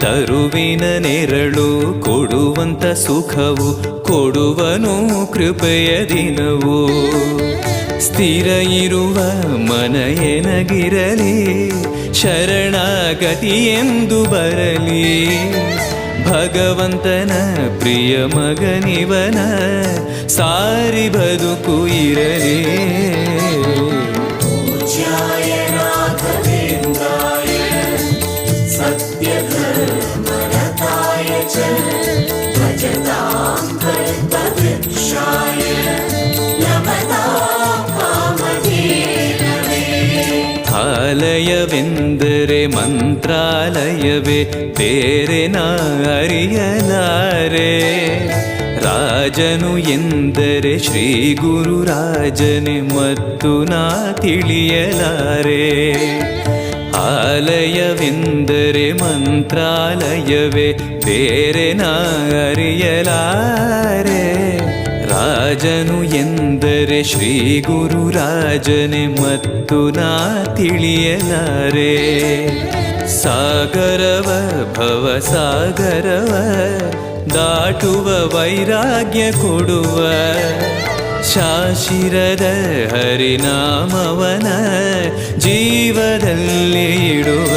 ತರುವಿನ ನೆರಳು ಕೊಡುವಂತ ಸುಖವು ಕೊಡುವನು ಕೃಪೆಯ ದಿನವು. ಸ್ಥಿರ ಇರುವ ಮನ ಎನಗಿರಲಿ ಶರಣಾಗತಿ ಎಂದು ಬರಲಿ. ಭಗವಂತನ ಪ್ರಿಯ ಮಗನಿವನ ಸಾರಿ ಬದುಕು ಇರಲಿ. ಆಲಯವೆಂದರೆ ಮಂತ್ರಾಲಯವೇ ಬೇರೆ ನಾ ಅರಿಯಲಾರೆ. ರಾಜನು ಎಂದರೆ ಶ್ರೀ ಗುರು ರಾಜನೇ ಮತ್ತು ನಾ ತಿಳಿಯಲಾರೆ. ಆಲಯವೆಂದರೆ ಮಂತ್ರಾಲಯವೇ ಬೇರೆ ನಾ ಅರಿಯಲಾರೆ. ರಾಜನು ಎಂದರೆ ಶ್ರೀ ಗುರು ರಾಜನೇ ಮತ್ತು ನಾ ತಿಳಿಯಲಾರೆ. ಸಾಗರವ ಭವ ಸಾಗರವ ದಾಟುವ ವೈರಾಗ್ಯ ಕೊಡುವ ಶಾಶಿರದ ಹರಿನಾಮವನ ಜೀವದಲ್ಲಿ ಇಡುವ.